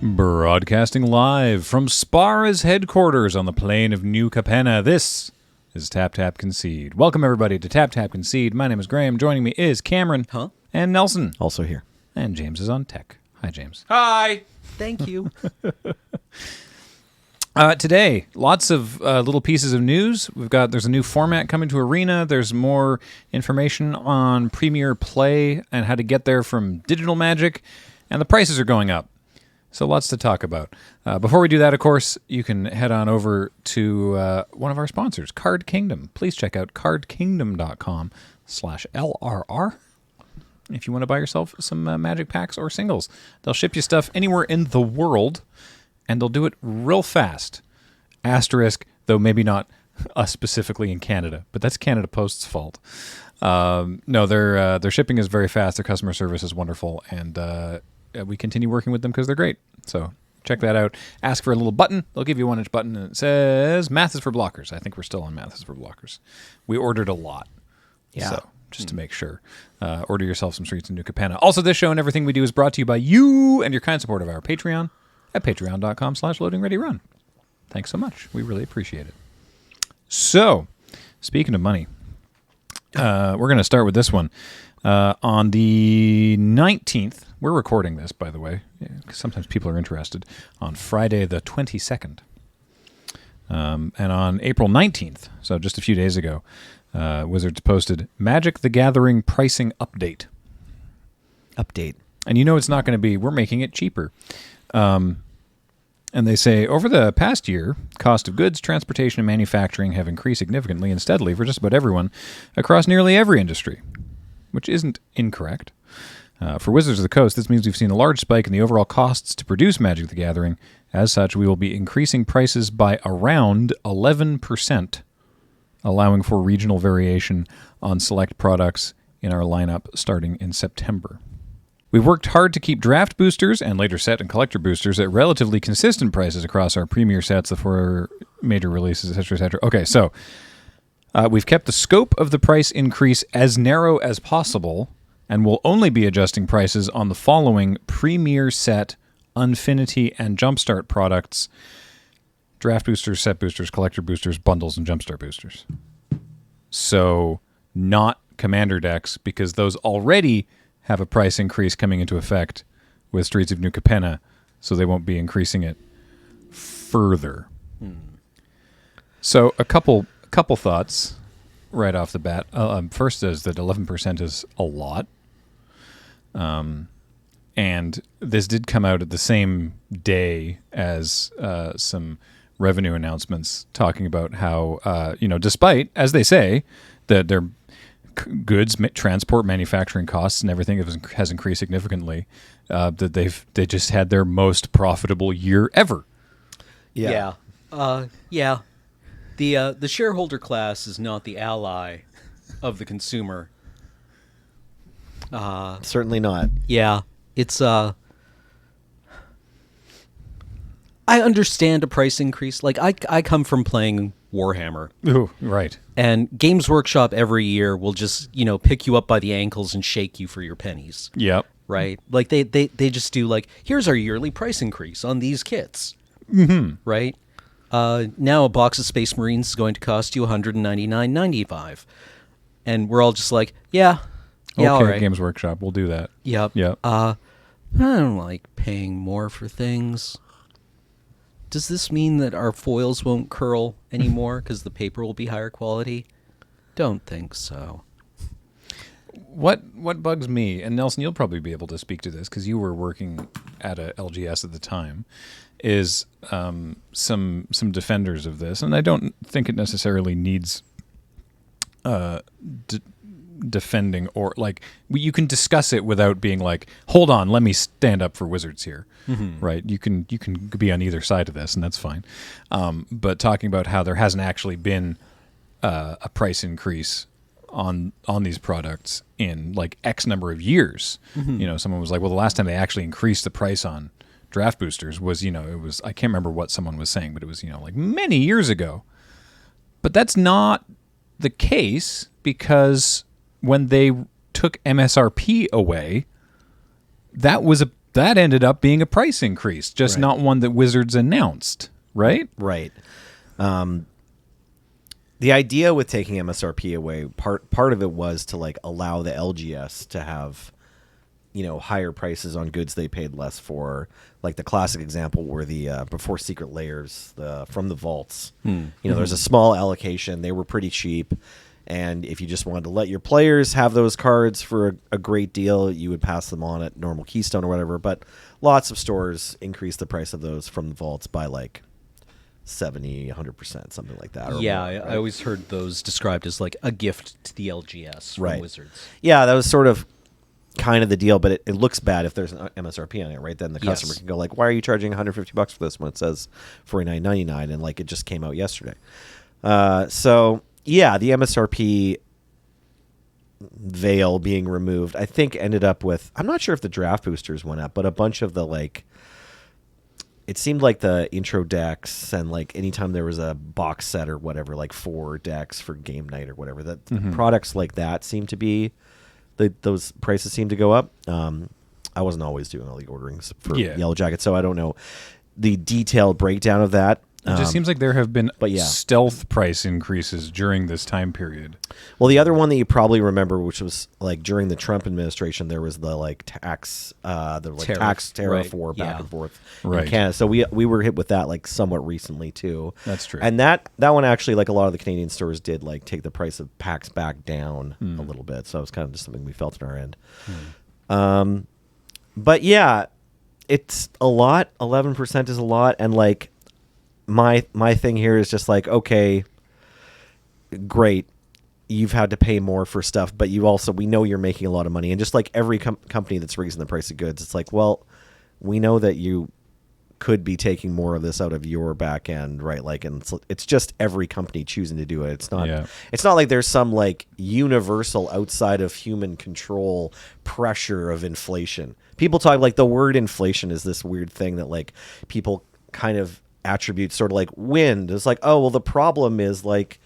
Broadcasting live from Spara's headquarters on the plain of New Capenna, this is Tap Tap Concede. Welcome everybody to Tap Tap Concede. My name is Graham. Joining me is Cameron and Nelson. Also here. And James is on tech. Hi, James. Hi. Thank you. Today, lots of little pieces of news. There's a new format coming to Arena. There's more information on Premier Play and how to get there from Digital Magic. And the prices are going up. So lots to talk about. Before we do that, of course, you can head on over to one of our sponsors, Card Kingdom. Please check out cardkingdom.com/LRR if you want to buy yourself some Magic packs or singles. They'll ship you stuff anywhere in the world, and they'll do it real fast. Asterisk, though maybe not us specifically in Canada, but that's Canada Post's fault. No, their shipping is very fast. Their customer service is wonderful, and we continue working with them because they're great. So check that out. Ask for a little button. They'll give you a 1-inch button, and it says Math is for Blockers. I think we're still on Math is for Blockers. We ordered a lot. Yeah. So just to make sure. Order yourself some Streets in New Capenna. Also, this show and everything we do is brought to you by you and your kind support of our Patreon at patreon.com/loadingreadyrun. Thanks so much. We really appreciate it. So, speaking of money, we're going to start with this one. On the 19th, we're recording this, by the way, because sometimes people are interested, on Friday the 22nd. And on April 19th, so just a few days ago, Wizards posted Magic the Gathering pricing update. And you know it's not going to be, we're making it cheaper. And they say, over the past year, cost of goods, transportation, and manufacturing have increased significantly and steadily for just about everyone across nearly every industry, which isn't incorrect. For Wizards of the Coast, this means we've seen a large spike in the overall costs to produce Magic the Gathering. As such, we will be increasing prices by around 11%, allowing for regional variation on select products in our lineup starting in September. We've worked hard to keep draft boosters and later set and collector boosters at relatively consistent prices across our premier sets, the 4 major releases, etc., etc. Okay, so we've kept the scope of the price increase as narrow as possible, and will only be adjusting prices on the following Premier Set, Unfinity, and Jumpstart products: Draft boosters, set boosters, collector boosters, bundles, and Jumpstart boosters. So not Commander decks, because those already have a price increase coming into effect with Streets of New Capenna, so they won't be increasing it further. So a couple thoughts right off the bat. First is that 11% is a lot. And this did come out at the same day as some revenue announcements talking about how, despite, as they say, that their goods, transport, manufacturing costs, and everything has increased significantly, that they just had their most profitable year ever. Yeah. The shareholder class is not the ally of the consumer. Certainly not. Yeah, it's I understand a price increase. Like I come from playing Warhammer. Ooh, right. And Games Workshop every year will just, pick you up by the ankles and shake you for your pennies. Yep. Right? Like they just do like, here's our yearly price increase on these kits. Mm-hmm. Right? Now a box of Space Marines is going to cost you $199.95. And we're all just like, yeah, okay, all right. Games Workshop, we'll do that. Yep. I don't like paying more for things. Does this mean that our foils won't curl anymore because the paper will be higher quality? Don't think so. What bugs me, and Nelson, you'll probably be able to speak to this because you were working at a LGS at the time, is some defenders of this, and I don't think it necessarily needs defending, or like you can discuss it without being like, hold on, let me stand up for Wizards here. Mm-hmm. Right? You can be on either side of this, and that's fine. But talking about how there hasn't actually been a price increase on these products in like X number of years. Mm-hmm. Someone was like, well, the last time they actually increased the price on draft boosters was, it was, I can't remember what someone was saying, but it was, like many years ago. But that's not the case, because when they took MSRP away, that was that ended up being a price increase, just not one that Wizards announced, right? Right. The idea with taking MSRP away, part of it was to like allow the LGS to have, higher prices on goods they paid less for. Like the classic example were the before Secret Layers, from the vaults. There's a small allocation. They were pretty cheap. And if you just wanted to let your players have those cards for a great deal, you would pass them on at normal Keystone or whatever. But lots of stores increased the price of those from the vaults by like 70, 100%, something like that. Or yeah, more, right? I always heard those described as like a gift to the LGS from Wizards. Yeah, that was sort of kind of the deal, but it looks bad if there's an MSRP on it, right? Then the customer can go like, why are you charging $150 for this when it says $49.99 and like it just came out yesterday? So yeah, the MSRP veil being removed, I think ended up with, I'm not sure if the draft boosters went up, but a bunch of the like, it seemed like the intro decks and like anytime there was a box set or whatever, like 4 decks for game night or whatever, that products like that seem to be, those prices seem to go up. I wasn't always doing all the orderings for Yellow Jacket, so I don't know the detailed breakdown of that. It just seems like there have been stealth price increases during this time period. Well, the other one that you probably remember, which was like during the Trump administration, there was the like tax, tax tariff war back and forth in Canada. So we were hit with that like somewhat recently too. That's true. And that one actually, like a lot of the Canadian stores did like take the price of packs back down a little bit. So it was kind of just something we felt on our end. But yeah, it's a lot. 11% is a lot, and like. My thing here is just like, okay, great, you've had to pay more for stuff, but we know you're making a lot of money, and just like every company that's raising the price of goods, it's like, well, we know that you could be taking more of this out of your back end, right? Like, and it's just every company choosing to do it. It's not like there's some like universal outside of human control pressure of inflation. People talk like the word inflation is this weird thing that like people kind of attributes sort of like wind. It's like, oh, well, the problem is like,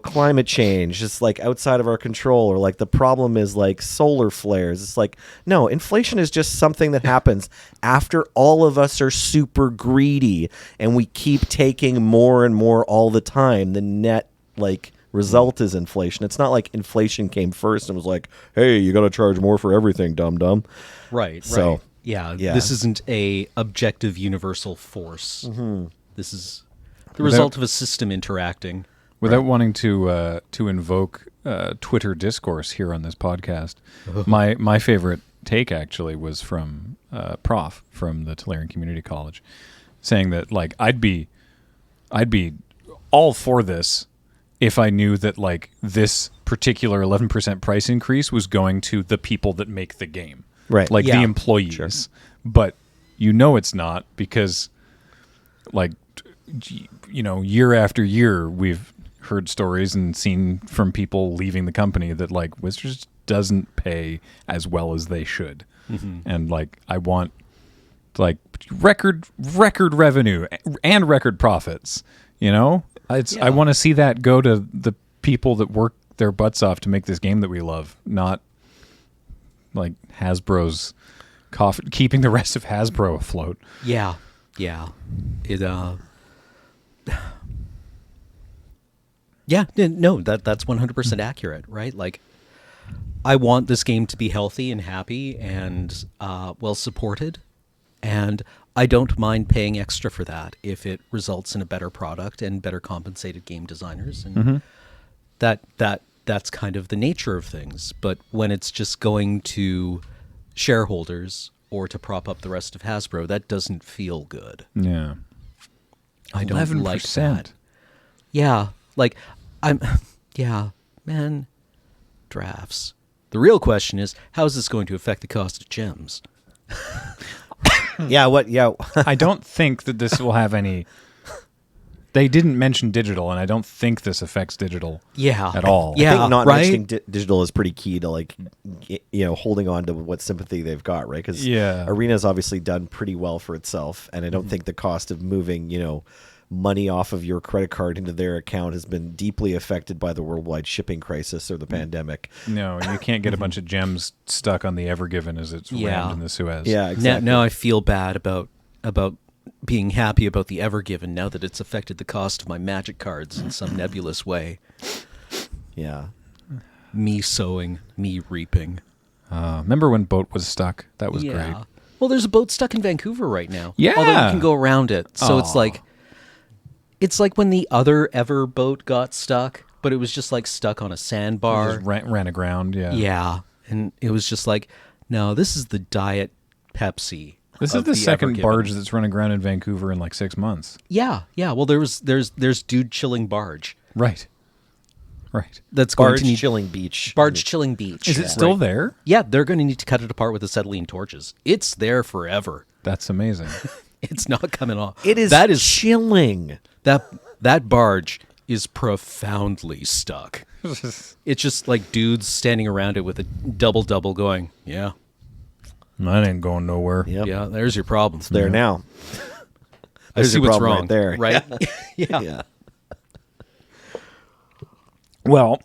climate change. It's like outside of our control, or like the problem is like solar flares. It's like, no, inflation is just something that happens after all of us are super greedy and we keep taking more and more all the time. The net like result is inflation. It's not like inflation came first and was like, hey, you got to charge more for everything, dum-dum. Right. So Yeah, this isn't a objective universal force. This is the result of a system interacting. Without wanting to invoke Twitter discourse here on this podcast, my favorite take actually was from Prof from the Tolarian Community College, saying that like I'd be all for this if I knew that like this particular 11% price increase was going to the people that make the game. Right. Like the employees. Sure. But it's not, because like, year after year, we've heard stories and seen from people leaving the company that like Wizards doesn't pay as well as they should. And like, I want like record revenue and record profits, I want to see that go to the people that work their butts off to make this game that we love, not like Hasbro's keeping the rest of Hasbro afloat. Yeah. It no, that's 100% accurate, right? Like, I want this game to be healthy and happy and well supported, and I don't mind paying extra for that if it results in a better product and better compensated game designers, and that's kind of the nature of things. But when it's just going to shareholders or to prop up the rest of Hasbro, that doesn't feel good. Yeah. I don't 11%. Like that. Yeah. Like, man, drafts. The real question is, how is this going to affect the cost of gems? I don't think that this will have any... They didn't mention digital, and I don't think this affects digital at all. I think not mentioning digital is pretty key to like, holding on to what sympathy they've got, right? Because Arena's obviously done pretty well for itself, and I don't think the cost of moving, money off of your credit card into their account has been deeply affected by the worldwide shipping crisis or the pandemic. No, you can't get a bunch of gems stuck on the Ever Given as it's rammed in the Suez. Yeah, exactly. Now I feel bad about being happy about the Ever Given now that it's affected the cost of my Magic cards in some nebulous way. Yeah. Me sowing, me reaping. Remember when Boat was stuck? That was great. Well, there's a boat stuck in Vancouver right now. Yeah. Although you can go around it. So Aw. it's like when the other Ever boat got stuck, but it was just like stuck on a It sandbar. just ran aground, yeah. Yeah. And it was just like, no, this is the Diet Pepsi. This is of the second Ever Given. barge that's run aground in Vancouver in like 6 months. Yeah. Well, there's Dude Chilling Barge. Right. That's going Barge to need Chilling Beach. Barge Chilling Beach. Is it still there? Yeah, they're going to need to cut it apart with acetylene torches. It's there forever. That's amazing. It's not coming off. It is That is chilling. that barge is profoundly stuck. It's just like dudes standing around it with a double going, yeah, That ain't going nowhere. Yep. yeah, there's your problem. It's there now. I There's see your what's problem wrong. right there. Right? Yeah. Yeah. Well,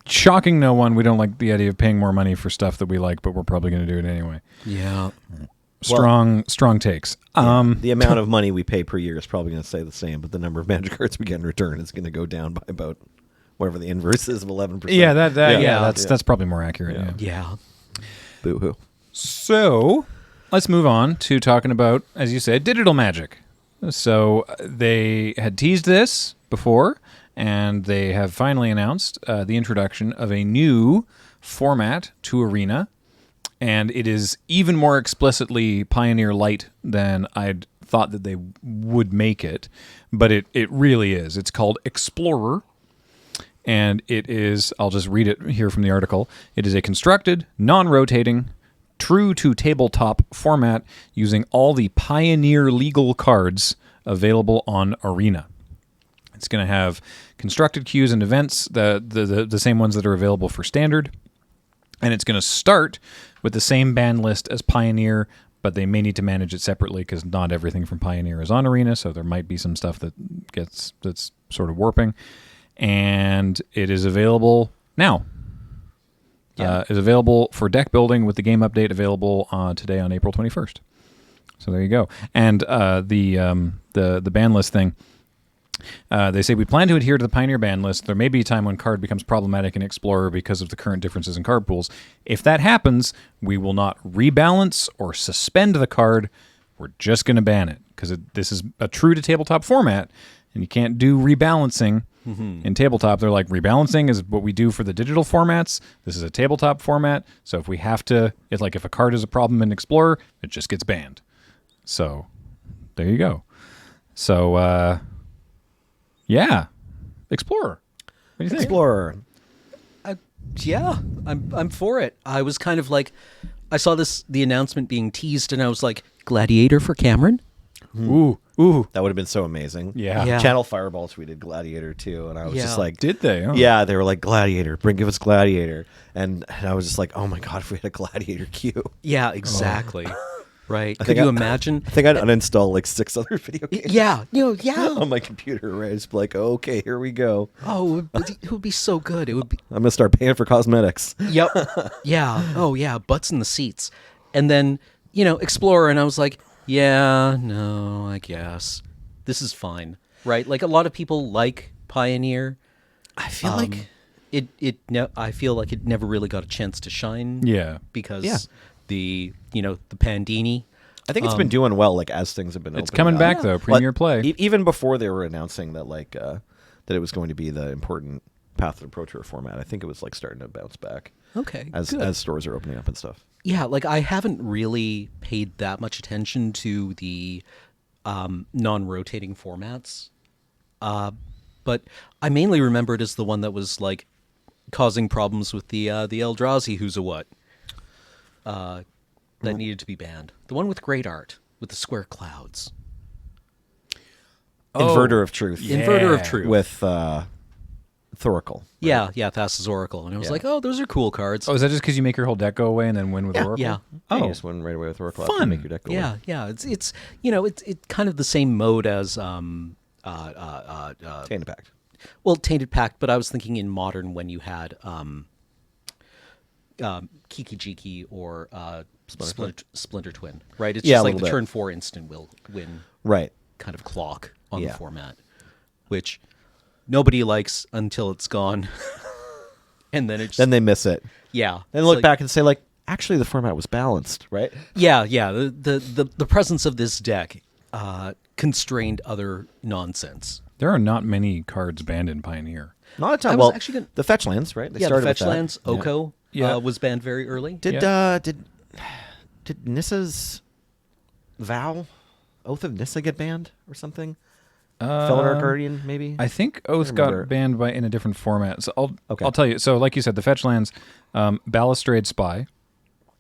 shocking no one. We don't like the idea of paying more money for stuff that we like, but we're probably going to do it anyway. Yeah. Strong takes. The amount of money we pay per year is probably going to stay the same, but the number of Magic cards we get in return is going to go down by about whatever the inverse is of 11%. Yeah, Yeah. that's probably more accurate. Yeah. Yeah. Boo-hoo. So let's move on to talking about, as you said, digital Magic. So they had teased this before, and they have finally announced the introduction of a new format to Arena, and it is even more explicitly Pioneer Light than I'd thought that they would make it, but it really is. It's called Explorer, and it is, I'll just read it here from the article, it is a constructed, non-rotating, true to tabletop format using all the Pioneer legal cards available on Arena. It's going to have constructed queues and events, the same ones that are available for Standard, and it's going to start with the same ban list as Pioneer, but they may need to manage it separately because not everything from Pioneer is on Arena, so there might be some stuff that's sort of warping. And it is available now. Is available for deck building with the game update available today on April 21st. So there you go. And the ban list thing, they say, we plan to adhere to the Pioneer ban list. There may be a time when card becomes problematic in Explorer because of the current differences in card pools. If that happens, we will not rebalance or suspend the card. We're just going to ban it because this is a true to tabletop format, and you can't do rebalancing. In tabletop, they're like, rebalancing is what we do for the digital formats. This is a tabletop format, so if we have to, it's like if a card is a problem in Explorer, it just gets banned. So there you go. So yeah, Explorer. What do you think? Explorer. Yeah, I'm for it. I was kind of like, I saw the announcement being teased, and I was like, Gladiator for Cameron? Ooh. That would have been so amazing. Yeah. Yeah. Channel Fireball tweeted Gladiator too, and I was just like, Did they? Oh. yeah, they were like, Gladiator, give us Gladiator. And I was just like, oh my God, if we had a Gladiator queue. Yeah, exactly. Right. Could think you I- imagine? I think I'd uninstall like 6 other video games Yeah. Yeah. on my computer, right? Just be like, okay, here we go. Oh, it would be so good. It would be. I'm going to start paying for cosmetics. Yep. Yeah. Oh, yeah. Butts in the seats. And then, Explorer. And I was like, yeah, no, I guess. This is fine. Right? Like, a lot of people like Pioneer. I feel like I feel like it never really got a chance to shine. Yeah. Because the Pandini. I think it's been doing well, like as things have been. It's opening coming up. back though. Premier Play. Even before they were announcing that, like that it was going to be the important Path to the Pro Tour format, I think it was like starting to bounce back. Okay. As stores are opening up and stuff. Yeah, like I haven't really paid that much attention to the non-rotating formats, but I mainly remember it as the one that was like causing problems with the Eldrazi Who's a What that needed to be banned. The one with great art with the square clouds. Inverter of Truth. Inverter of Truth. With Thoracle. Yeah, Thassa's Oracle. And I was Yeah. like, oh, those are cool cards. Oh, is that just because you make your whole deck go away and then win with Oracle? yeah. Oh, Oh, you just went right away with Thoracle. after you Fun. Make your deck go away. Yeah. It's it's kind of the same mode as Tainted Pact. well, Tainted Pact, but I was thinking in Modern when you had Kiki Jiki or Splinter Twin, right? It's Yeah, just a like little the bit. turn 4 instant will win Right. kind of clock on Yeah. the format, which nobody likes until it's gone. And then it's Then they miss it. yeah. Then It's look like- back and say, like, actually the format was balanced, right? Yeah. The presence of this deck constrained other nonsense. there are not many cards banned in Pioneer. Not a ton. I was well, actually gonna- the fetch lands, right? They Yeah, the started with fetch that. lands, Oko Yeah. was banned very early. Did Nissa's vow, Oath of Nissa, get banned or something? Felidar Guardian, maybe. I think Oath remember. got banned in a different format. So Okay. I'll tell you. So like you said, the fetch lands, Balustrade Spy,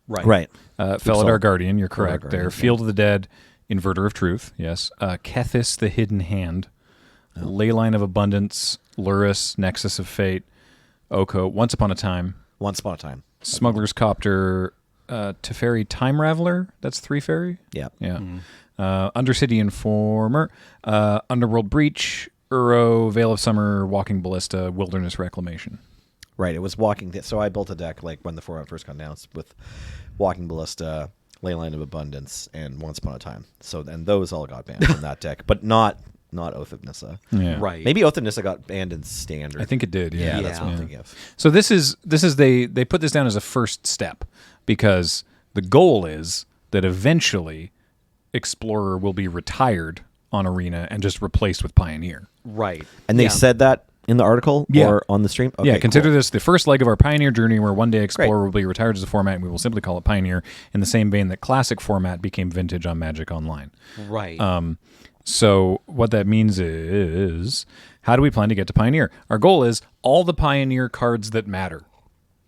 right. Felidar Guardian. You're correct Guardian, there. yeah. Field of the Dead, Inverter of Truth. Yes. Kethis, the Hidden Hand, Leyline of Abundance, Luris, Nexus of Fate, Oko, Once Upon a Time, Once upon a time. Smuggler's Copter, Teferi Time Raveler. That's 3 fairy. Yeah. Yeah. Undercity Informer, Underworld Breach, Uro, Veil of Summer, Walking Ballista, Wilderness Reclamation. Right. It was Walking. So I built a deck like when the format first got announced with Walking Ballista, Leyline of Abundance, and Once Upon a Time. So and those all got banned from that deck, but not Oath of Nissa. Yeah. Right. Maybe Oath of Nissa got banned in Standard. I think it did. Yeah, Yeah. that's what I'm Yeah. thinking of. So this is they put this down as a first step because the goal is that eventually Explorer will be retired on Arena and just replaced with Pioneer. Right. And they Yeah. said that in the article Yeah. or on the stream? Okay, Yeah, consider cool. this the first leg of our Pioneer journey where one day Explorer Great. will be retired as a format and we will simply call it Pioneer in the same vein that Classic format became Vintage on Magic Online. Right. So what that means is, how do we plan to get to Pioneer? Our goal is all the Pioneer cards that matter.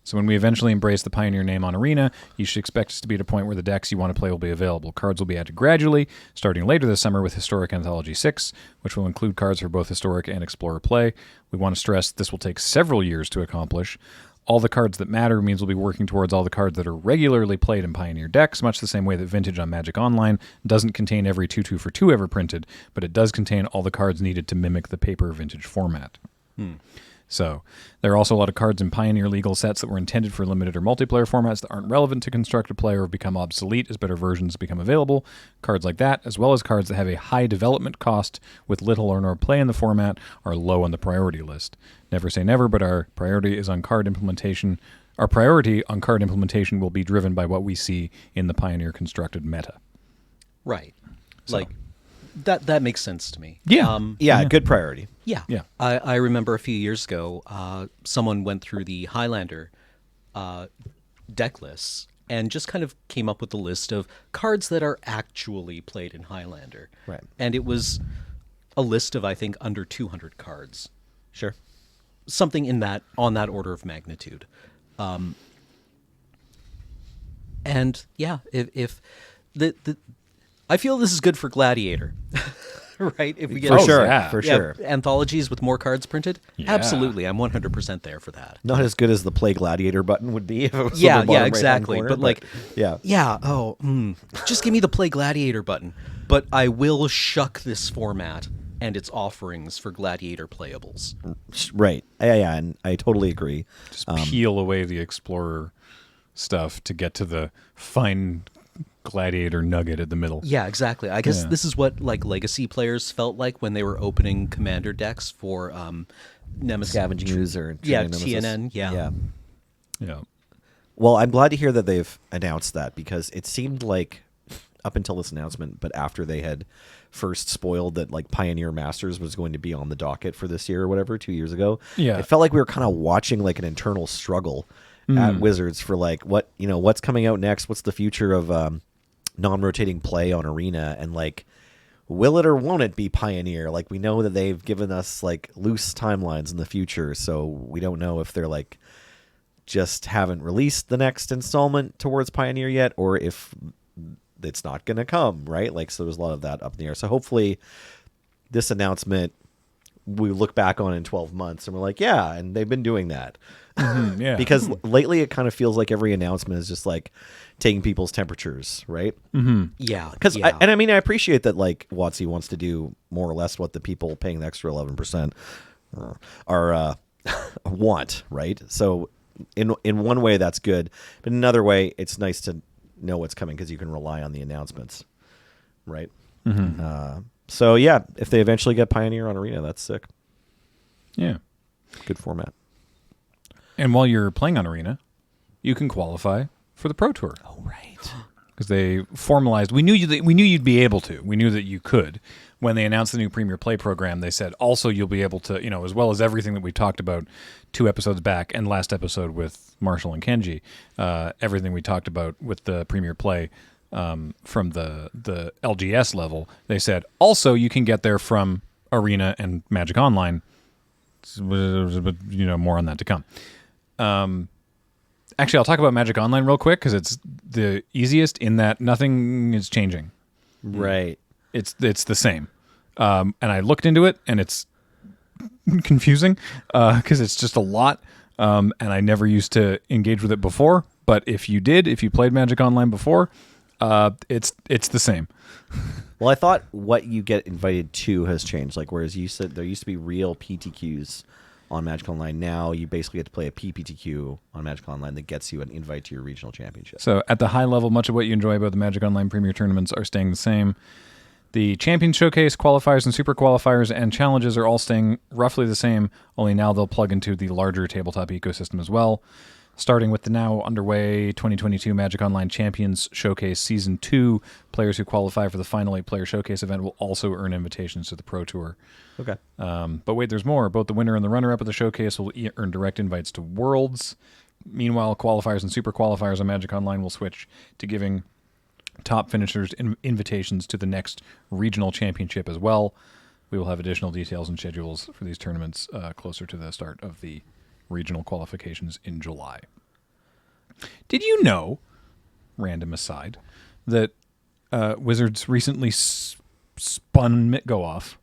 So when we eventually embrace the Pioneer name on Arena, you should expect us to be at a point where the decks you want to play will be available. Cards will be added gradually, starting later this summer with Historic Anthology 6, which will include cards for both Historic and Explorer play. We want to stress this will take several years to accomplish. All the cards that matter means we'll be working towards all the cards that are regularly played in Pioneer decks, much the same way that Vintage on Magic Online doesn't contain every 2/2 for 2 ever printed, but it does contain all the cards needed to mimic the paper Vintage format. So there are also a lot of cards in Pioneer legal sets that were intended for limited or multiplayer formats that aren't relevant to constructed play or have become obsolete as better versions become available. Cards like that, as well as cards that have a high development cost with little or no play in the format, are low on the priority list. Never say never, but our priority is on card implementation. Our priority on card implementation will be driven by what we see in the Pioneer constructed meta. right. So- Like that makes sense to me. Yeah. Yeah, good priority. Yeah. Yeah. I remember a few years ago, someone went through the Highlander deck lists and just kind of came up with a list of cards that are actually played in Highlander. Right. And it was a list of, I think, under 200 cards. Sure. Something on that order of magnitude. And yeah, if the I feel this is good for Gladiator. Right? If we get For sure. yeah. For sure. anthologies with more cards printed, Yeah. absolutely, I'm 100% there for that. Not as good as the Play Gladiator button would be if it was Yeah, on the bottom yeah, right-hand exactly. corner, But like, yeah. yeah. Oh, just give me the Play Gladiator button. But I will shuck this format and its offerings for Gladiator playables. Right. Yeah, and I totally agree. Just peel away the Explorer stuff to get to the fine Gladiator nugget at the middle. Yeah, exactly. I guess Yeah. this is what like Legacy players felt like when they were opening Commander decks for Nemesis. Scavenging Ooze or Yeah, Nemesis. TNN. Yeah. Yeah. Well, I'm glad to hear that they've announced that because it seemed like up until this announcement, but after they had first spoiled that like Pioneer Masters was going to be on the docket for this year or whatever 2 years ago, Yeah. it felt like we were kind of watching like an internal struggle at Wizards for like what's coming out next, what's the future of non-rotating play on Arena, and like will it or won't it be Pioneer? Like we know that they've given us like loose timelines in the future, so we don't know if they're like just haven't released the next installment towards Pioneer yet, or if it's not going to come, right? Like, so there's a lot of that up in the air. So hopefully this announcement we look back on in 12 months and we're like, yeah, and they've been doing that. Yeah. Because lately it kind of feels like every announcement is just like taking people's temperatures, right? Yeah. Because yeah. I mean, I appreciate that like WotC wants to do more or less what the people paying the extra 11% are want, right? So in one way that's good, but in another way it's nice to know what's coming because you can rely on the announcements, right? So yeah, if they eventually get Pioneer on Arena, that's sick. Yeah. Good format. And while you're playing on Arena, you can qualify for the Pro Tour. Oh, right. Because they formalized. We knew you'd be able to. We knew that you could. When they announced the new Premier Play program, they said also you'll be able to, as well as everything that we talked about 2 episodes back and last episode with Marshall and Kenji, everything we talked about with the Premier Play from the LGS level, they said also you can get there from Arena and Magic Online. But more on that to come. Actually, I'll talk about Magic Online real quick because it's the easiest in that nothing is changing. Right. It's the same. And I looked into it, and it's confusing because it's just a lot, and I never used to engage with it before. But if you played Magic Online before, it's the same. Well, I thought what you get invited to has changed. Like, whereas you said there used to be real PTQs on Magic Online, now you basically get to play a PPTQ on Magic Online that gets you an invite to your regional championship. So at the high level, much of what you enjoy about the Magic Online Premier Tournaments are staying the same. The Champion Showcase, qualifiers, and super qualifiers and challenges are all staying roughly the same, only now they'll plug into the larger tabletop ecosystem as well. Starting with the now underway 2022 Magic Online Champions Showcase Season 2, players who qualify for the Final 8-player Showcase event will also earn invitations to the Pro Tour. Okay. But wait, there's more. Both the winner and the runner-up of the Showcase will earn direct invites to Worlds. Meanwhile, qualifiers and super qualifiers on Magic Online will switch to giving top finishers invitations to the next regional championship as well. We will have additional details and schedules for these tournaments closer to the start of the regional qualifications in July. Did you know, random aside, that Wizards recently spun MtGo off?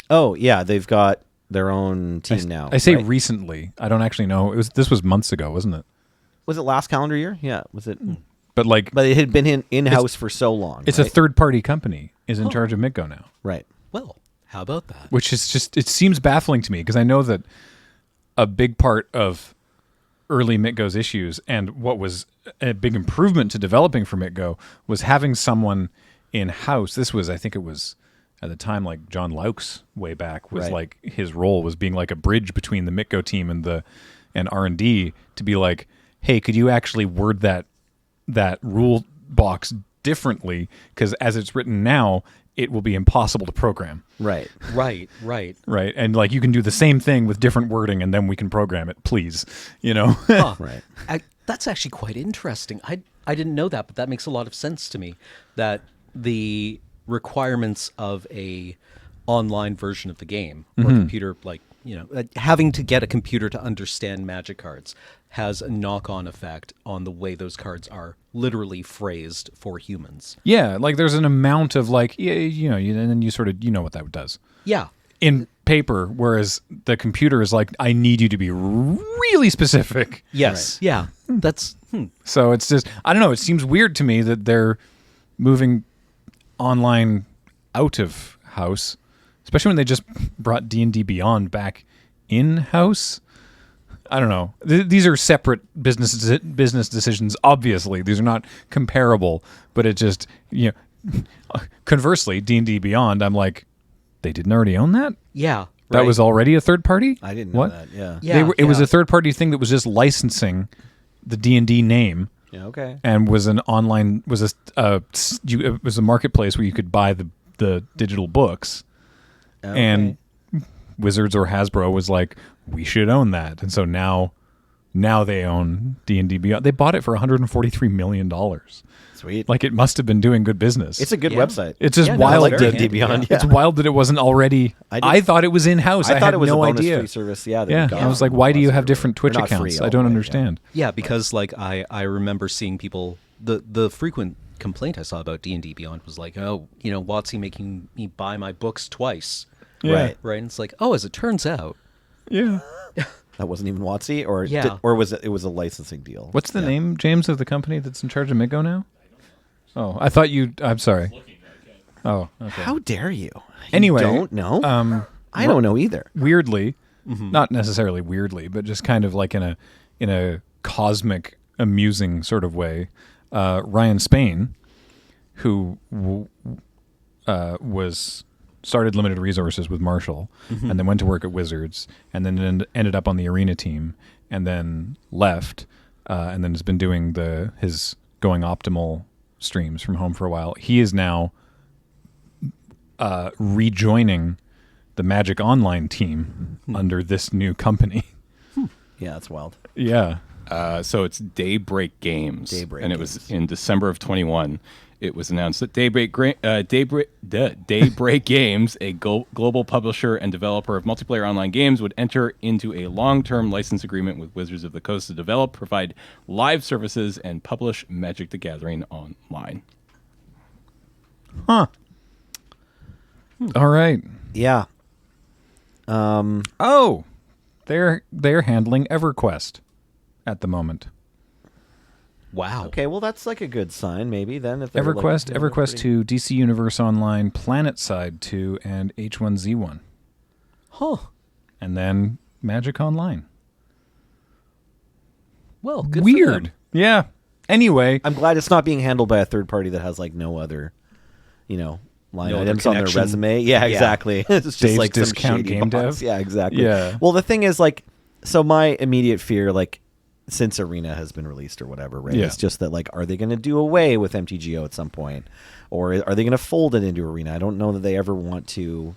Oh, yeah, they've got their own team now. I say right? recently. I don't actually know. This was months ago, wasn't it? Was it last calendar year? Yeah, was it? But But it had been in-house for so long. It's right? a third-party company is in charge of MtGo now. Right. Well, how about that? Which is just, it seems baffling to me because I know that a big part of early MtGo's issues and what was a big improvement to developing for MtGo was having someone in-house. This was, I think it was at the time, like John Laux way back was Right. like his role was being like a bridge between the MtGo team and R&D to be like, hey, could you actually word that rule box differently? Because as it's written now, it will be impossible to program. Right. Right. Right. And like you can do the same thing with different wording and then we can program it, please. Huh. Right. That's actually quite interesting. I didn't know that, but that makes a lot of sense to me. That the requirements of a online version of the game or computer, like having to get a computer to understand Magic cards has a knock-on effect on the way those cards are literally phrased for humans. Yeah, like there's an amount of like, and then you sort of, what that does. Yeah. In paper, whereas the computer is like, I need you to be really specific. Yes. Right. Yeah. That's So it's just, I don't know, it seems weird to me that they're moving online out of house, especially when they just brought D&D Beyond back in-house. I don't know. These are separate business decisions, obviously. These are not comparable, but it just, conversely, D&D Beyond, I'm like, they didn't already own that? yeah. That right. was already a third party? I didn't know What? that. Yeah. Yeah. It was a third party thing that was just licensing the D&D name. Yeah, okay. And was an online it was a marketplace where you could buy the digital books, and Wizards or Hasbro was like, we should own that, and so now they own D&D Beyond. They bought it for $143 million. Sweet. Like it must have been doing good business. It's a good Yeah. website. It's just Yeah, no, wild. I like very D&D handy, Beyond. It's wild that it wasn't already. I thought it was in house. I thought had it was no a bonus idea. free service. Yeah. Yeah, I was like, why do you have different Twitch Not free accounts? all I the don't way, yeah. understand. Yeah, because like I remember seeing people the frequent complaint I saw about D&D Beyond was like, WotC making me buy my books twice. Right. Right? And it's like, oh, as it turns out, Yeah. That wasn't even WotC, or Yeah. or was it? It was a licensing deal. What's the name, James, of the company that's in charge of MtGo now? Oh, I thought you. I'm sorry. Oh, okay. How dare you? Anyway, you don't know. I don't know either. Weirdly, not necessarily weirdly, but just kind of like in a cosmic, amusing sort of way. Ryan Spain, who was started Limited Resources with Marshall, and then went to work at Wizards, and then ended up on the Arena team, and then left, and then has been doing his Going Optimal streams from home for a while. He is now rejoining the Magic Online team under this new company. Yeah, that's wild. Yeah. So it's Daybreak Games. Daybreak and it Games. was in December of 21. It was announced that Daybreak Games, a global publisher and developer of multiplayer online games, would enter into a long-term license agreement with Wizards of the Coast to develop, provide live services, and publish Magic the Gathering online. Huh. All right. Yeah. Oh, they're handling EverQuest at the moment. wow. Okay, well that's like a good sign, maybe then. If they're, EverQuest, like, EverQuest 2, DC Universe Online, PlanetSide 2, and H1Z1, Huh. and then Magic Online. Well, good for Weird. them. Yeah. Anyway, I'm glad it's not being handled by a third party that has like no other, line No other items on their connection. resume. Yeah, Yeah. exactly. It's just Dave's like some Discount shady Game boss. Dev? Yeah, exactly. Yeah. Well, the thing is, like, so my immediate fear, like, since Arena has been released or whatever, right? Yeah. It's just that, like, are they going to do away with MTGO at some point, or are they going to fold it into Arena? I don't know that they ever want to,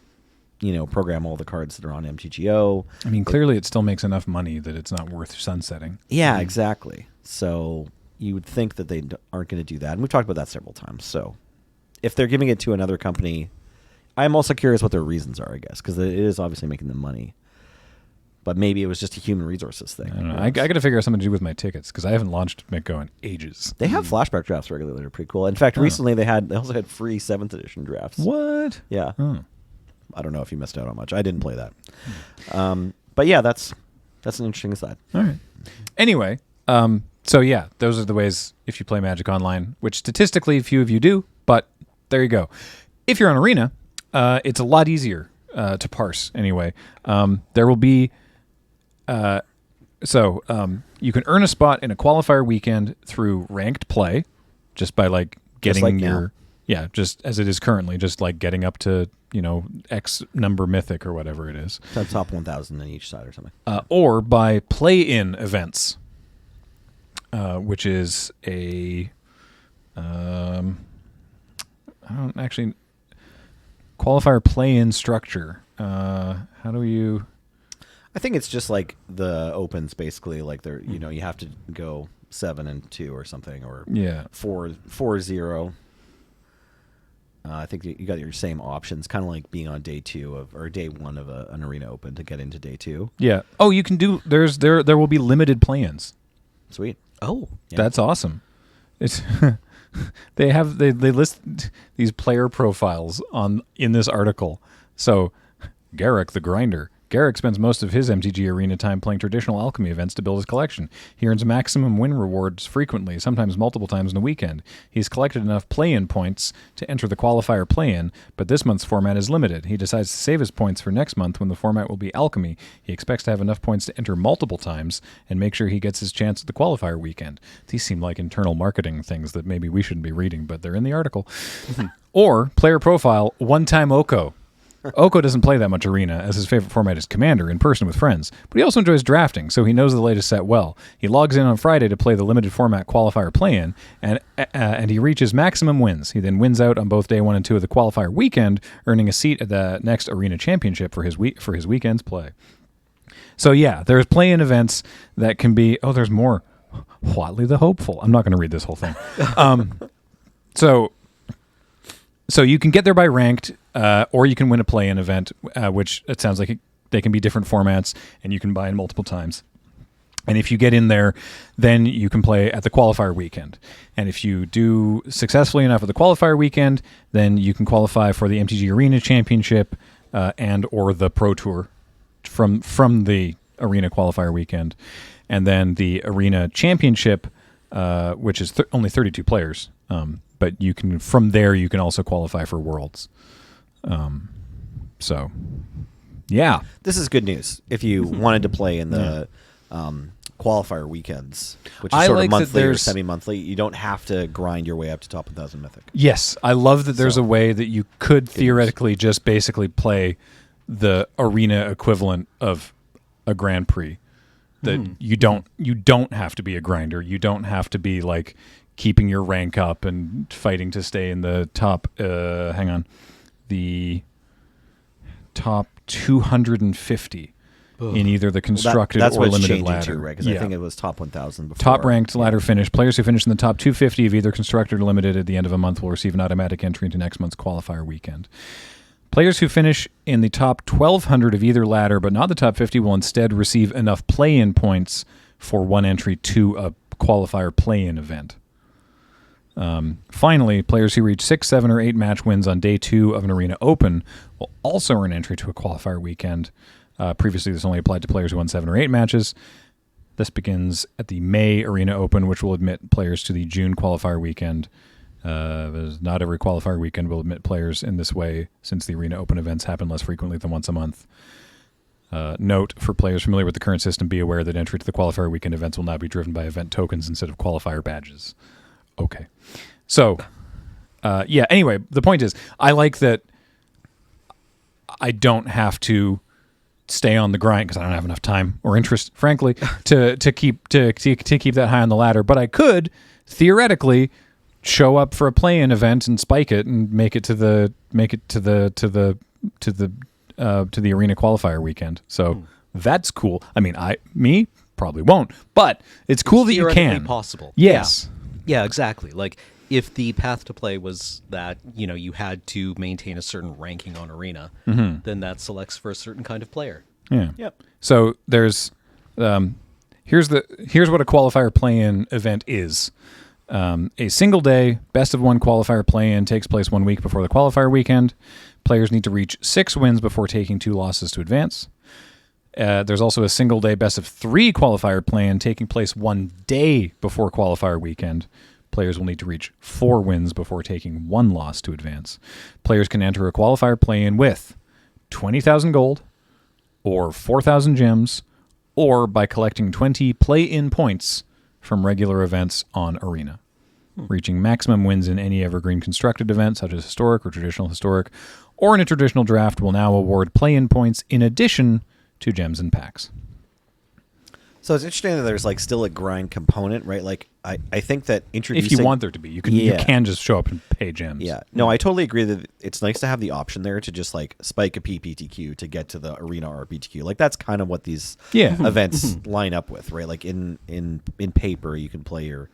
program all the cards that are on MTGO. I mean, clearly it still makes enough money that it's not worth sunsetting. Yeah, exactly. So you would think that they aren't going to do that. And we've talked about that several times. So if they're giving it to another company, I'm also curious what their reasons are, I guess, because it is obviously making them money. But maybe it was just a human resources thing. I don't know. I got to figure out something to do with my tickets because I haven't launched MtGo in ages. They have flashback drafts regularly. They're pretty cool. In fact, recently they also had free 7th edition drafts. What? Yeah. Oh. I don't know if you missed out on much. I didn't play that. But yeah, that's an interesting aside. All right. Anyway, so yeah, those are the ways if you play Magic Online, which statistically few of you do, but there you go. If you're on Arena, it's a lot easier to parse anyway. There will be... you can earn a spot in a qualifier weekend through ranked play, just by like getting like now. just as it is currently, just like getting up to X number mythic or whatever it is, Top 1,000 on each side or something. or by play-in events, which is a I don't actually qualifier play-in structure. How do you? I think it's just like the opens, basically. Like they're, you have to go 7-2 or something, or Yeah. 4-0. I think you got your same options, kind of like being on day 2 or day 1 of an arena open to get into day 2. Yeah. Oh, you can do. There will be limited play-ins. Sweet. Oh. Yeah. That's awesome. It's they list these player profiles in this article. So Garrick the Grinder. Garrick spends most of his MTG Arena time playing traditional alchemy events to build his collection. He earns maximum win rewards frequently, sometimes multiple times in a weekend. He's collected enough play-in points to enter the qualifier play-in, but this month's format is limited. He decides to save his points for next month when the format will be alchemy. He expects to have enough points to enter multiple times and make sure he gets his chance at the qualifier weekend. These seem like internal marketing things that maybe we shouldn't be reading, but they're in the article. Or player profile, one-time Oko. Oko doesn't play that much Arena, as his favorite format is Commander, in person with friends, but he also enjoys drafting, so he knows the latest set well. He logs in on Friday to play the limited format qualifier play-in, and he reaches maximum wins. He then wins out on both day 1 and 2 of the qualifier weekend, earning a seat at the next Arena Championship for his weekend's play. So yeah, there's play-in events that can be... Oh, there's more. Whatley the Hopeful. I'm not going to read this whole thing. So you can get there by ranked, or you can win a play-in event, which it sounds like they can be different formats, and you can buy in multiple times. And if you get in there, then you can play at the qualifier weekend. And if you do successfully enough at the qualifier weekend, then you can qualify for the MTG Arena Championship, and or the Pro Tour from the Arena qualifier weekend, and then the Arena Championship, which is only 32 players. But you can from there you can also qualify for Worlds. So, yeah, This is good news if you wanted to play in the qualifier weekends, which is I sort like of that monthly or there's- semi-monthly. You don't have to grind your way up to top 1,000 Mythic. yes, I love that there's So, a way that you could theoretically just basically play the Arena equivalent of a Grand Prix. That you don't have to be a grinder. You don't have to be like keeping your rank up and fighting to stay in the top. The top 250 in either the constructed That's or what it's limited changing ladder. to, right? Because I think it was top 1,000 before. Top ranked ladder finish. Players who finish in the top 250 of either constructed or limited at the end of a month will receive an automatic entry into next month's qualifier weekend. Players who finish in the top 1,200 of either ladder but not the top 50 will instead receive enough play-in points for one entry to a qualifier play-in event. Finally, players who reach 6, 7, or 8 match wins on day 2 of an Arena Open will also earn entry to a qualifier weekend. Previously, this only applied to players who won 7 or 8 matches. This begins at the May Arena Open, which will admit players to the June qualifier weekend. Not every qualifier weekend will admit players in this way, since the Arena Open events happen less frequently than once a month. Note, for players familiar with the current system, be aware that entry to the qualifier weekend events will now be driven by event tokens instead of qualifier badges. Okay. So, anyway, the point is, I like that I don't have to stay on the grind because I don't have enough time or interest, frankly, to keep that high on the ladder. But I could theoretically show up for a play-in event and spike it and make it to the Arena qualifier weekend. So that's cool. I mean, me probably won't, but it's cool that you Theoretically can. possible. Yes. Yeah, exactly. Like, if the path to play was that, you had to maintain a certain ranking on Arena, then that selects for a certain kind of player. Yeah. Yep. So there's here's what a qualifier play-in event is. A single day best of one qualifier play-in takes place 1 week before the qualifier weekend. Players need to reach 6 wins before taking 2 losses to advance. There's also a single day best of 3 qualifier play-in taking place 1 day before qualifier weekend. Players will need to reach 4 wins before taking 1 loss to advance. Players can enter a qualifier play-in with 20,000 gold or 4,000 gems, or by collecting 20 play-in points from regular events on Arena. Reaching maximum wins in any evergreen constructed event, such as historic or traditional historic, or in a traditional draft, will now award play-in points in addition to gems and packs. So it's interesting that there's like still a grind component, right? Like I think that introducing, If you want there to be, you can just show up and pay gems. Yeah. No, I totally agree that it's nice to have the option there to just like spike a PPTQ to get to the Arena RPTQ. Like that's kind of what these events line up with, right? Like in paper, you can play your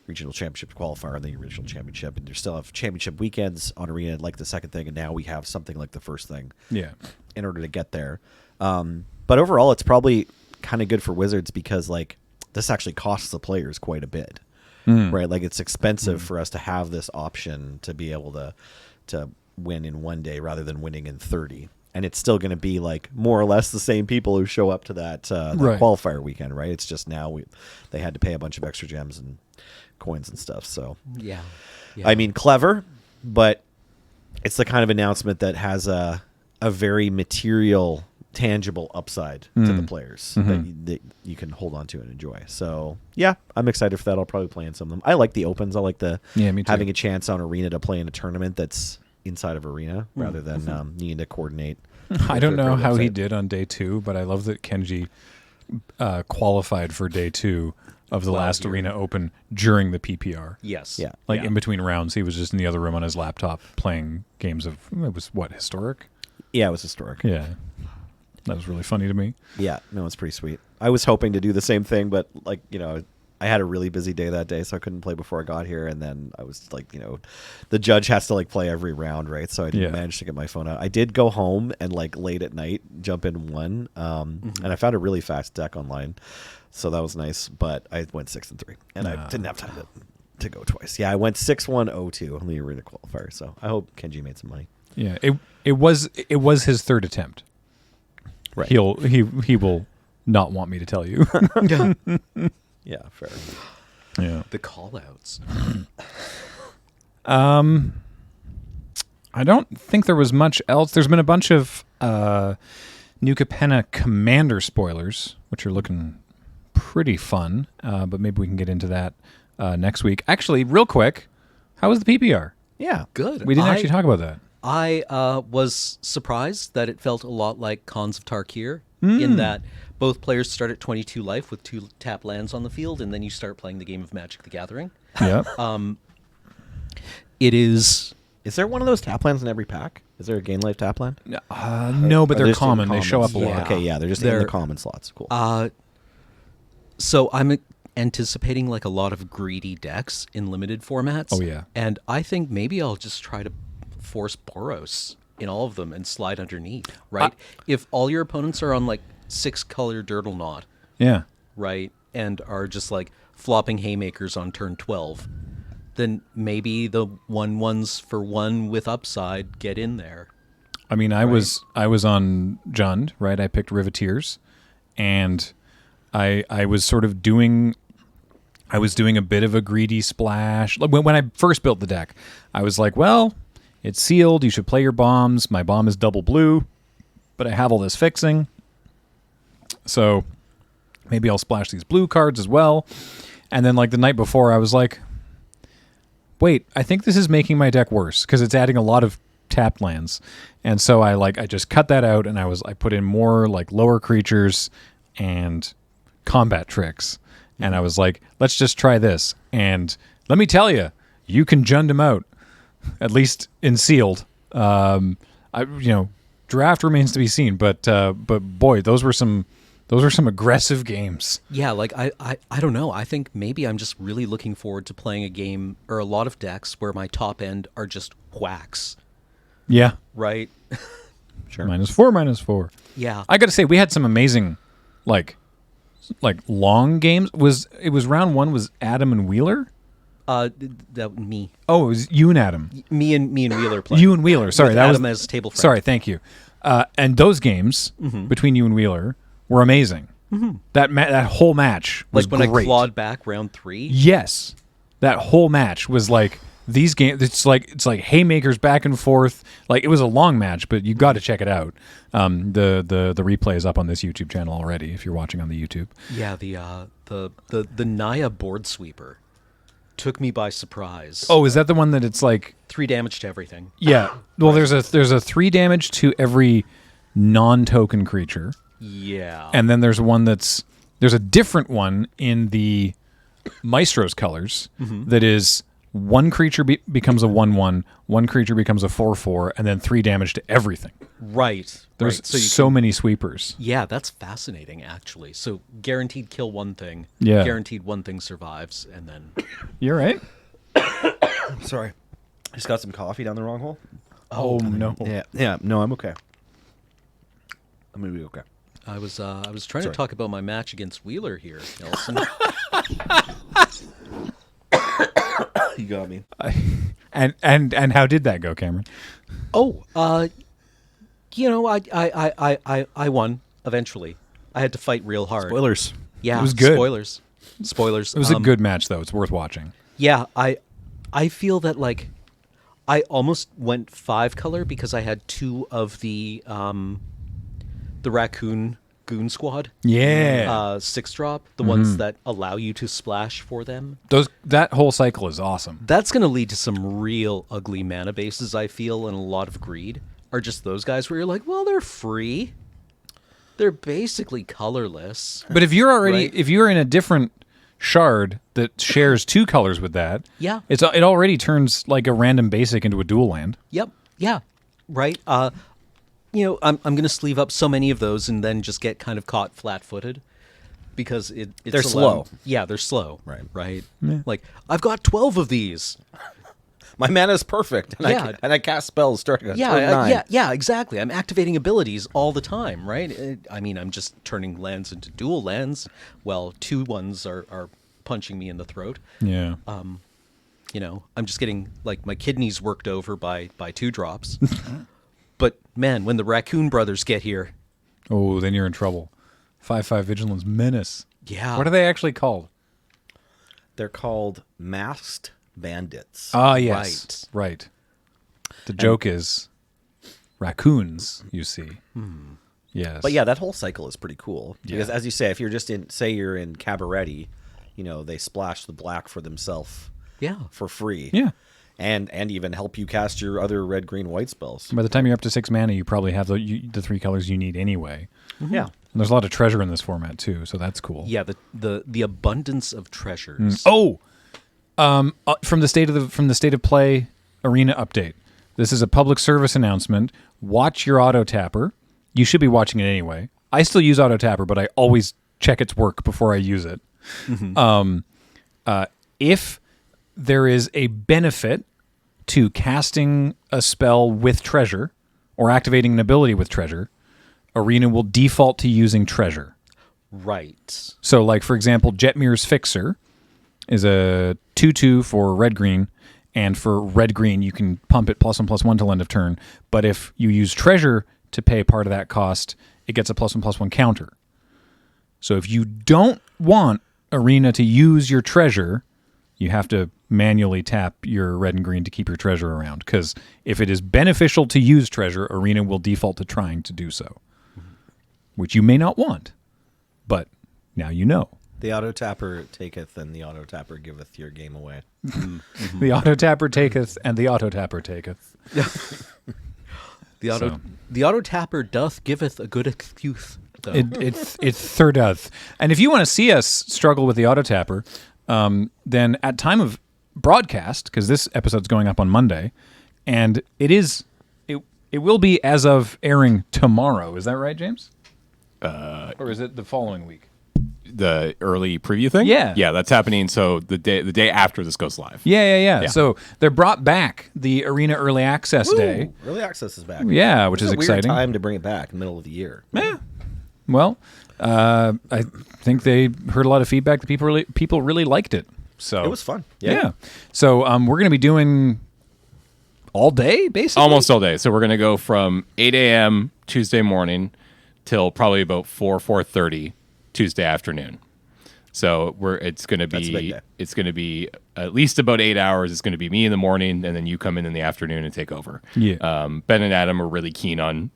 regional championship qualifier and then your regional championship, and you still have championship weekends on Arena, like the second thing, and now we have something like the first thing. Yeah. In order to get there. But overall, it's probably kind of good for Wizards because like this actually costs the players quite a bit, right? Like it's expensive for us to have this option to be able to win in 1 day rather than winning in 30. And it's still going to be like more or less the same people who show up to that qualifier weekend, right? It's just now they had to pay a bunch of extra gems and coins and stuff. So Yeah. I mean, clever, but it's the kind of announcement that has a very material, tangible upside to the players that you can hold on to and enjoy. So yeah, I'm excited for that. I'll probably play in some of them. I like the opens. I like the me too. having a chance on Arena to play in a tournament that's inside of Arena rather than needing to coordinate. I don't know how he website. did on day 2, but I love that Kenji qualified for day 2 of the last Arena Open during the PPR. Yes. Yeah. Like in between rounds, he was just in the other room on his laptop playing games of, it was what, historic? Yeah, it was historic. Yeah. That was really funny to me. Yeah, no, it's pretty sweet. I was hoping to do the same thing, but like, I had a really busy day that day, so I couldn't play before I got here. And then I was like, the judge has to like play every round, right? So I didn't manage to get my phone out. I did go home and like late at night jump in one, and I found a really fast deck online, so that was nice. But I went 6-3, and I didn't have time to go twice. Yeah, I went 6-1-0-2 on the Arena qualifier. So I hope Kenji made some money. Yeah, it was his third attempt. Right. He will not want me to tell you. Yeah, fair. Yeah. The call-outs. I don't think there was much else. There's been a bunch of new Capenna Commander spoilers, which are looking pretty fun, but maybe we can get into that next week. Actually, real quick, how was the PPR? Yeah. Good. We didn't actually talk about that. I was surprised that it felt a lot like Cons of Tarkir in that both players start at 22 life with 2 tap lands on the field, and then you start playing the game of Magic the Gathering. Yeah. It is... Is there one of those tap lands in every pack? Is there a gain life tap land? No, but Or they're just in common. They commons? show up a Yeah. lot. Okay, yeah, they're just in They're- the common slots. Cool. So I'm anticipating like a lot of greedy decks in limited formats. Oh, yeah. And I think maybe I'll just try to force Boros in all of them and slide underneath, right? If all your opponents are on like 6-color Dirtle Knot, Yeah. right, and are just like flopping haymakers on turn 12, then maybe the 1/1s for 1 with upside get in there. I mean, I was on Jund, right? I picked Riveteers, and I was sort of doing a bit of a greedy splash. Like when I first built the deck, I was like, well, it's sealed. You should play your bombs. My bomb is double blue, but I have all this fixing. So maybe I'll splash these blue cards as well. And then like the night before, I was like, wait, I think this is making my deck worse because it's adding a lot of tapped lands. And so I just cut that out, and I put in more like lower creatures and combat tricks. And I was like, let's just try this. And let me tell you, you can Jund him out, at least in sealed. Draft remains to be seen, but boy, those were some aggressive games. Yeah, like I don't know. I think maybe I'm just really looking forward to playing a game or a lot of decks where my top end are just whacks, Yeah. right? Sure. -4. Yeah. I got to say, we had some amazing, like long games. It was round 1 was Adam and Wheeler? That me. Oh, it was you and Adam. Me and Wheeler playing. You and Wheeler. Sorry, With that Adam was as table friend. Sorry, thank you. And those games between you and Wheeler were amazing. That whole match was Like when great. I clawed back round 3. Yes, that whole match was like these games. It's like haymakers back and forth. Like it was a long match, but you got to check it out. The replay is up on this YouTube channel already. If you're watching on the YouTube. Yeah, the Naya board sweeper took me by surprise. Oh, is that the one that it's like 3 damage to everything. Yeah. Well, there's a 3 damage to every non-token creature. Yeah. And then there's a different one in the Maestro's colors that is 1 creature becomes a 1/1, 1 creature becomes a 4/4, and then 3 damage to everything. Right. There's right. So you so many sweepers. Yeah, that's fascinating, actually. So guaranteed kill one thing. Yeah. Guaranteed one thing survives, and then... You're right. Sorry. Just got some coffee down the wrong hole. Oh no. Yeah. No, I'm okay. I'm gonna be okay. I was trying Sorry. to talk about my match against Wheeler here, Nelson. You got me. And how did that go, Cameron? I won eventually. I had to fight real hard. Spoilers. Yeah, It was good. Spoilers. It was a good match, though. It's worth watching. Yeah, I feel that like I almost went 5 color because I had 2 of the raccoon goon squad. Yeah. 6-drop, the ones that allow you to splash for them. That whole cycle is awesome. That's going to lead to some real ugly mana bases, I feel, and a lot of greed. Are just those guys where you're like, well, they're free. They're basically colorless. But if you're already Right. if you're in a different shard that shares 2 colors with that, Yeah. it already turns like a random basic into a dual land. Yep. Yeah. Right. I'm going to sleeve up so many of those and then just get kind of caught flat-footed because it's They're allowed- slow. Yeah, they're slow. Right. Right. Like I've got 12 of these. My mana is perfect, and Yeah. I cast spells starting at Yeah. turn 9. Yeah. Exactly. I'm activating abilities all the time. Right. I mean, I'm just turning lands into dual lands. Well, 2 ones are punching me in the throat. Yeah. I'm just getting like my kidneys worked over by 2 drops. But man, when the Raccoon Brothers get here, Oh, then you're in trouble. 5/5 Vigilance Menace. yeah. What are they actually called? They're called masked bandits. Ah, yes. Right. The joke is raccoons, you see. Yes. But yeah, that whole cycle is pretty cool. Because Yeah. as you say, if you're just say you're in Cabaret, they splash the black for themselves Yeah. for free. Yeah. And even help you cast your other red, green, white spells. By the time you're up to 6 mana, you probably have the 3 colors you need anyway. Yeah. And there's a lot of treasure in this format too, so that's cool. Yeah, the abundance of treasures. Oh, from the state of play arena update. This is a public service announcement. Watch your auto tapper. You should be watching it anyway. I still use auto tapper, but I always check its work before I use it. If there is a benefit to casting a spell with treasure or activating an ability with treasure, Arena will default to using treasure. Right. So, like, for example, Jetmir's Fixer is a 2/2 for red-green, and for red-green, you can pump it +1/+1 till end of turn. But if you use treasure to pay part of that cost, it gets a +1/+1 counter. So if you don't want Arena to use your treasure, you have to manually tap your red and green to keep your treasure around. Because if it is beneficial to use treasure, Arena will default to trying to do so, which you may not want. But now you know. The auto tapper taketh and the auto tapper giveth your game away. The auto tapper taketh and the auto tapper taketh. The auto tapper doth giveth a good excuse. Though. It thirdeth. And if you want to see us struggle with the auto tapper, then at time of broadcast, because this episode's going up on Monday, and it will be as of airing tomorrow. Is that right, James? Or is it the following week? The early preview thing? Yeah. Yeah, that's happening. So the day after this goes live. Yeah. So they brought back the Arena Early Access Day. Early access is back. Yeah, which is It's a exciting. weird time to bring it back, middle of the year. Yeah. Well, I think they heard a lot of feedback that people really liked it. So It was fun. Yeah. So we're going to be doing all day, basically. Almost all day. So we're going to go from 8 a.m. Tuesday morning till probably about 4:30 Tuesday afternoon. So it's going to That's a big day. be at least about 8 hours. It's going to be me in the morning, and then you come in the afternoon and take over. Yeah. Ben and Adam are really keen on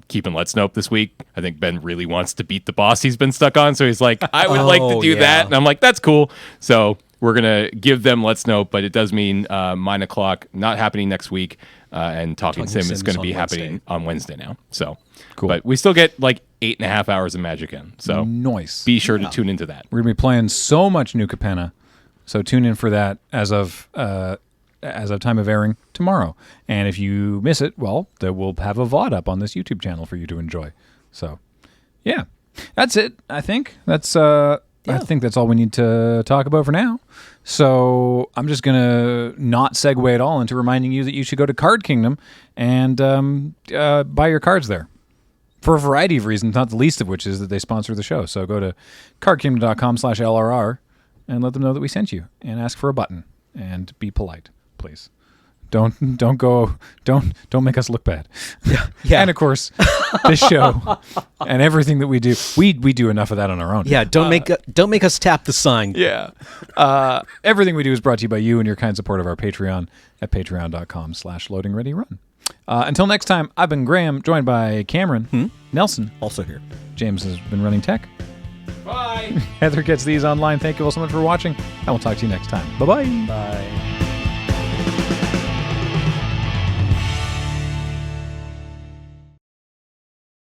keeping Let's Nope this week. I think Ben really wants to beat the boss he's been stuck on, so he's like, I would like to do yeah. that, and I'm like, that's cool. So we're gonna give them Let's Nope, but it does mean Mine O'Clock not happening next week, and Talking Sim is going to be happening on Wednesday now. So Cool. but we still get like 8.5 hours of Magic in. So Nice. be sure to tune into that. We're going to be playing so much new Capenna, so tune in for that as of time of airing tomorrow. And if you miss it, well, then we'll have a VOD up on this YouTube channel for you to enjoy. So, yeah, that's it. I think that's I think that's all we need to talk about for now. So I'm just gonna not segue at all into reminding you that you should go to Card Kingdom and buy your cards there. For a variety of reasons, not the least of which is that they sponsor the show. So go to cardkingdom.com/LRR and let them know that we sent you, and ask for a button, and be polite, please. Don't make us look bad. Yeah. And of course, this show and everything that we do, we do enough of that on our own. Yeah, don't make us tap the sign. Yeah. Everything we do is brought to you by you and your kind support of our Patreon at patreon.com/loadingreadyrun. Until next time, I've been Graham, joined by Cameron, Nelson. Also here. James has been running tech. Bye. Heather gets these online. Thank you all so much for watching, and we'll talk to you next time. Bye-bye. Bye.